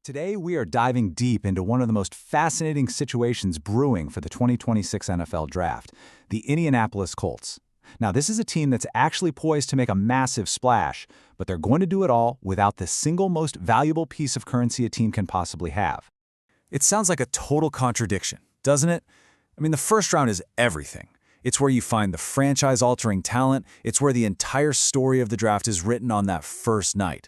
Today, we are diving deep into one of the most fascinating situations brewing for the 2026 NFL Draft, the Indianapolis Colts. Now, this is a team that's actually poised to make a massive splash, but they're going to do it all without the single most valuable piece of currency a team can possibly have. It sounds like a total contradiction, doesn't it? I mean, the first round is everything. It's where you find the franchise-altering talent. It's where the entire story of the draft is written on that first night.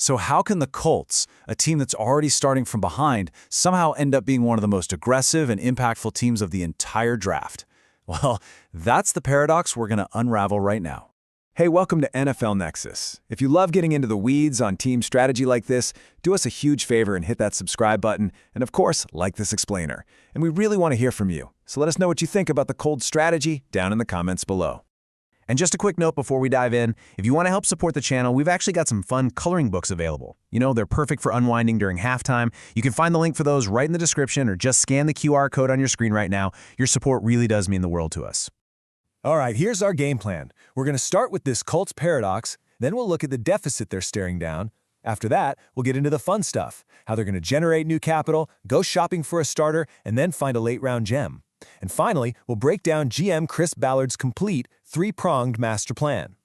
So how can the Colts, a team that's already starting from behind, somehow end up being one of the most aggressive and impactful teams of the entire draft? Well, that's the paradox we're going to unravel right now. Hey, welcome to NFL Nexus. If you love getting into the weeds on team strategy like this, do us a huge favor and hit that subscribe button, and of course, like this explainer. And we really want to hear from you, so let us know what you think about the Colts strategy down in the comments below. And just a quick note before we dive in, if you want to help support the channel, we've actually got some fun coloring books available. You know, they're perfect for unwinding during halftime. You can find the link for those right in the description or just scan the QR code on your screen right now. Your support really does mean the world to us. All right, here's our game plan. We're going to start with this Colts paradox, then we'll look at the deficit they're staring down. After that, we'll get into the fun stuff, how they're going to generate new capital, go shopping for a starter, and then find a late-round gem. And finally, we'll break down GM Chris Ballard's complete three-pronged master plan.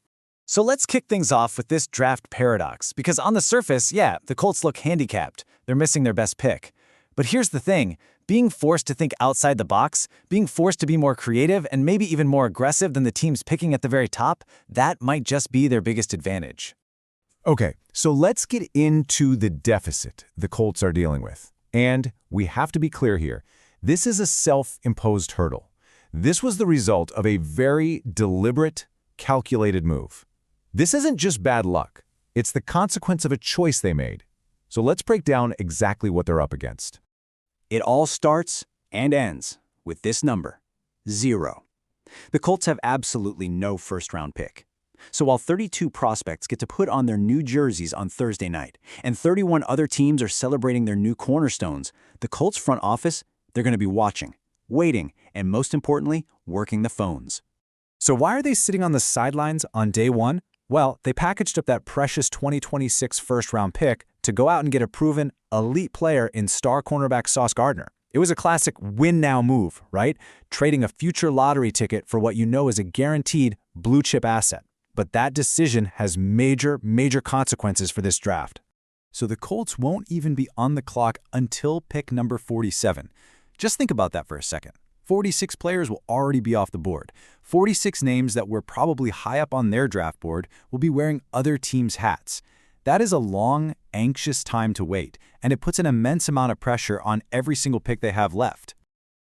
So let's kick things off with this draft paradox, because on the surface, yeah, the Colts look handicapped. They're missing their best pick. But here's the thing. Being forced to think outside the box, being forced to be more creative and maybe even more aggressive than the teams picking at the very top, that might just be their biggest advantage. Okay, so let's get into the deficit the Colts are dealing with. And we have to be clear here. This is a self-imposed hurdle. This was the result of a very deliberate, calculated move. This isn't just bad luck. It's the consequence of a choice they made. So let's break down exactly what they're up against. It all starts and ends with this number, 0. The Colts have absolutely no first-round pick. So while 32 prospects get to put on their new jerseys on Thursday night, and 31 other teams are celebrating their new cornerstones, the Colts front office, they're going to be watching, waiting, and most importantly, working the phones. So why are they sitting on the sidelines on day one? Well, they packaged up that precious 2026 first-round pick to go out and get a proven, elite player in star cornerback Sauce Gardner. It was a classic win-now move, right? Trading a future lottery ticket for what you know is a guaranteed blue-chip asset. But that decision has major consequences for this draft. So the Colts won't even be on the clock until pick number 47. Just think about that for a second. 46 players will already be off the board. 46 names that were probably high up on their draft board will be wearing other teams' hats. That is a long, anxious time to wait, and it puts an immense amount of pressure on every single pick they have left.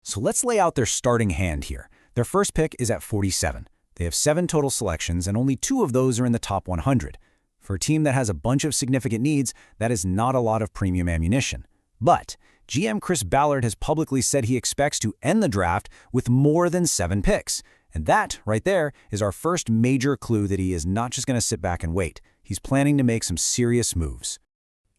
So let's lay out their starting hand here. Their first pick is at 47. They have 7 total selections, and only 2 of those are in the top 100. For a team that has a bunch of significant needs, that is not a lot of premium ammunition. But GM Chris Ballard has publicly said he expects to end the draft with more than 7 picks. And that, right there, is our first major clue that he is not just going to sit back and wait. He's planning to make some serious moves.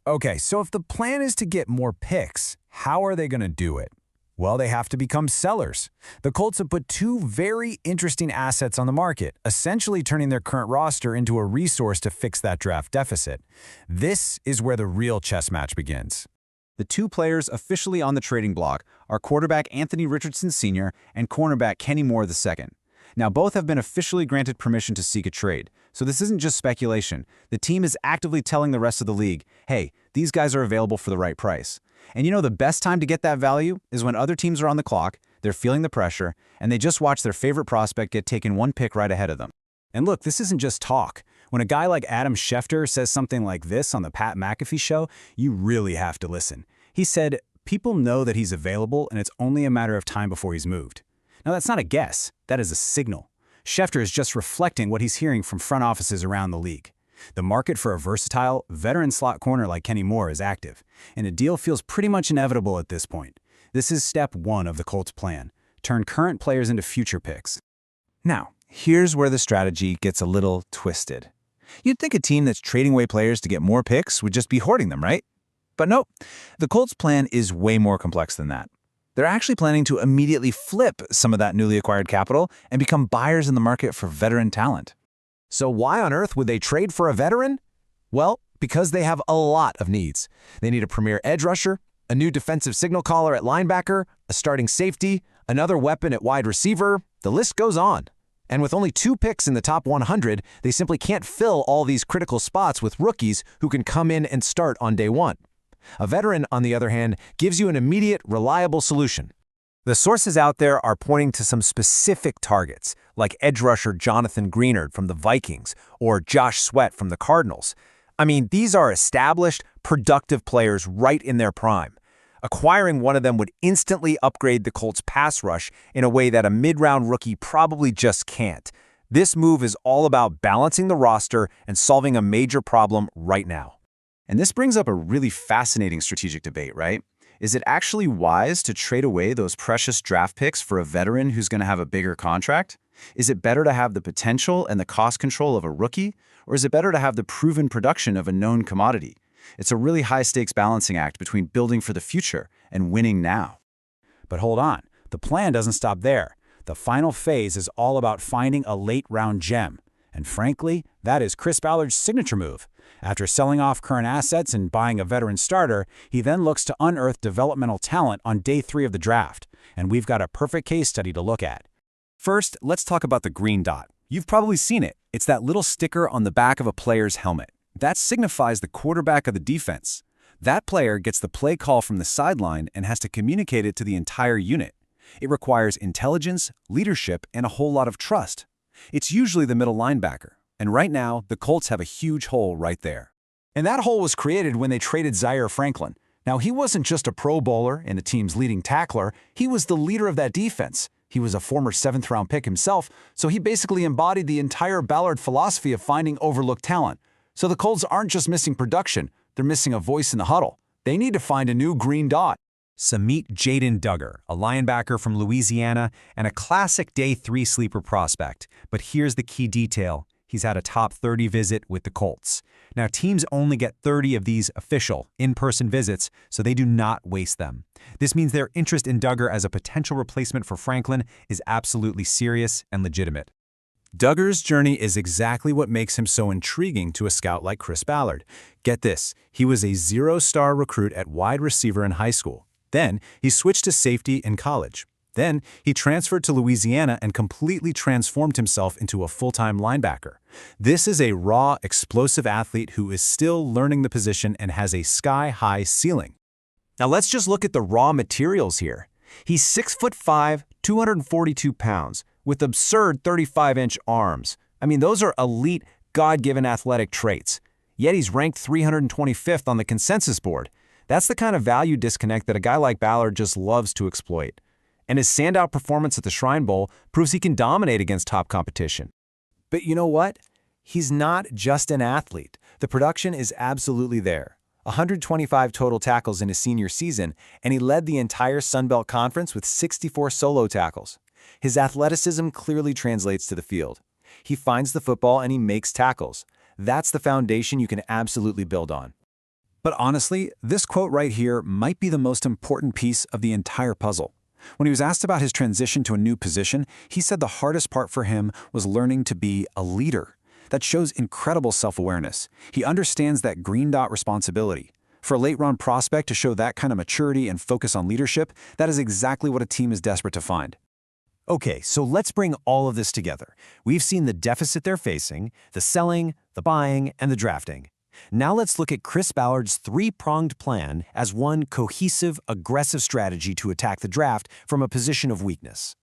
Okay, so if the plan is to get more picks, how are they going to do it? Well, they have to become sellers. The Colts have put 2 very interesting assets on the market, essentially turning their current roster into a resource to fix that draft deficit. This is where the real chess match begins. The 2 players officially on the trading block are quarterback Anthony Richardson Sr. and cornerback Kenny Moore II. Now, both have been officially granted permission to seek a trade, so this isn't just speculation. The team is actively telling the rest of the league, hey, these guys are available for the right price. And you know the best time to get that value is when other teams are on the clock, they're feeling the pressure, and they just watch their favorite prospect get taken 1 pick right ahead of them. And look, this isn't just talk. When a guy like Adam Schefter says something like this on the Pat McAfee show, you really have to listen. He said, people know that he's available and it's only a matter of time before he's moved. Now that's not a guess, that is a signal. Schefter is just reflecting what he's hearing from front offices around the league. The market for a versatile, veteran slot corner like Kenny Moore is active, and a deal feels pretty much inevitable at this point. This is step 1 of the Colts' plan, turn current players into future picks. Now, here's where the strategy gets a little twisted. You'd think a team that's trading away players to get more picks would just be hoarding them, right? But nope, the Colts' plan is way more complex than that. They're actually planning to immediately flip some of that newly acquired capital and become buyers in the market for veteran talent. So why on earth would they trade for a veteran? Well, Because they have a lot of needs. They need a premier edge rusher, a new defensive signal caller at linebacker, a starting safety, another weapon at wide receiver. The list goes on. And with only 2 picks in the top 100, they simply can't fill all these critical spots with rookies who can come in and start on day 1. A veteran, on the other hand, gives you an immediate, reliable solution. The sources out there are pointing to some specific targets, like edge rusher Jonathan Greenard from the Vikings or Josh Sweat from the Cardinals. I mean, these are established, productive players right in their prime. Acquiring one of them would instantly upgrade the Colts' pass rush in a way that a mid-round rookie probably just can't. This move is all about balancing the roster and solving a major problem right now. And this brings up a really fascinating strategic debate, right? Is it actually wise to trade away those precious draft picks for a veteran who's going to have a bigger contract? Is it better to have the potential and the cost control of a rookie, or is it better to have the proven production of a known commodity? It's a really high-stakes balancing act between building for the future and winning now. But hold on, the plan doesn't stop there. The final phase is all about finding a late-round gem. And frankly, that is Chris Ballard's signature move. After selling off current assets and buying a veteran starter, he then looks to unearth developmental talent on day 3 of the draft. And we've got a perfect case study to look at. First, let's talk about the green dot. You've probably seen it. It's that little sticker on the back of a player's helmet. That signifies the quarterback of the defense. That player gets the play call from the sideline and has to communicate it to the entire unit. It requires intelligence, leadership, and a whole lot of trust. It's usually the middle linebacker. And right now, the Colts have a huge hole right there. And that hole was created when they traded Zaire Franklin. Now, he wasn't just a Pro Bowler and the team's leading tackler. He was the leader of that defense. He was a former 7th-round pick himself, so he basically embodied the entire Ballard philosophy of finding overlooked talent. So the Colts aren't just missing production, they're missing a voice in the huddle. They need to find a new green dot. So meet Jaden Duggar, a linebacker from Louisiana and a classic day 3 sleeper prospect. But here's the key detail. He's had a top 30 visit with the Colts. Now, teams only get 30 of these official, in-person visits, so they do not waste them. This means their interest in Duggar as a potential replacement for Franklin is absolutely serious and legitimate. Duggar's journey is exactly what makes him so intriguing to a scout like Chris Ballard. Get this, he was a 0-star recruit at wide receiver in high school. Then, he switched to safety in college. Then, he transferred to Louisiana and completely transformed himself into a full-time linebacker. This is a raw, explosive athlete who is still learning the position and has a sky-high ceiling. Now let's just look at the raw materials here. He's 6'5", 242 pounds, with absurd 35-inch arms. I mean, those are elite, God-given athletic traits. Yet he's ranked 325th on the consensus board. That's the kind of value disconnect that a guy like Ballard just loves to exploit. And his standout performance at the Shrine Bowl proves he can dominate against top competition. But you know what? He's not just an athlete. The production is absolutely there. 125 total tackles in his senior season, and he led the entire Sun Belt Conference with 64 solo tackles. His athleticism clearly translates to the field. He finds the football and he makes tackles. That's the foundation you can absolutely build on. But honestly, this quote right here might be the most important piece of the entire puzzle. When he was asked about his transition to a new position, he said the hardest part for him was learning to be a leader. That shows incredible self-awareness. He understands that green dot responsibility. For a late-round prospect to show that kind of maturity and focus on leadership, that is exactly what a team is desperate to find. Okay, so let's bring all of this together. We've seen the deficit they're facing, the selling, the buying, and the drafting. Now let's look at Chris Ballard's 3-pronged plan as one cohesive, aggressive strategy to attack the draft from a position of weakness.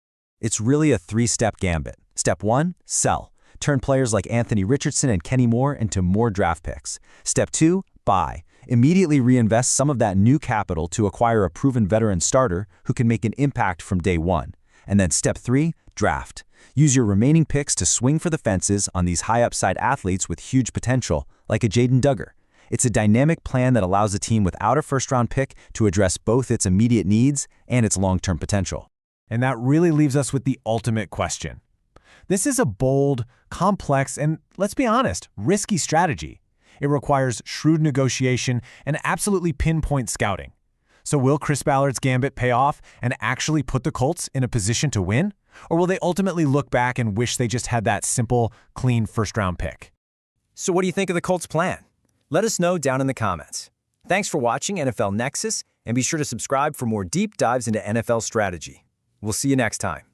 It's really a 3-step gambit. Step 1, sell. Turn players like Anthony Richardson and Kenny Moore into more draft picks. Step 2, buy. Immediately reinvest some of that new capital to acquire a proven veteran starter who can make an impact from day 1. And then step 3, draft. Use your remaining picks to swing for the fences on these high-upside athletes with huge potential, like a Jaden Duggar. It's a dynamic plan that allows a team without a first-round pick to address both its immediate needs and its long-term potential. And that really leaves us with the ultimate question. This is a bold, complex, and, let's be honest, risky strategy. It requires shrewd negotiation and absolutely pinpoint scouting. So will Chris Ballard's gambit pay off and actually put the Colts in a position to win? Or will they ultimately look back and wish they just had that simple, clean first-round pick? So what do you think of the Colts' plan? Let us know down in the comments. Thanks for watching NFL Nexus, and be sure to subscribe for more deep dives into NFL strategy. We'll see you next time.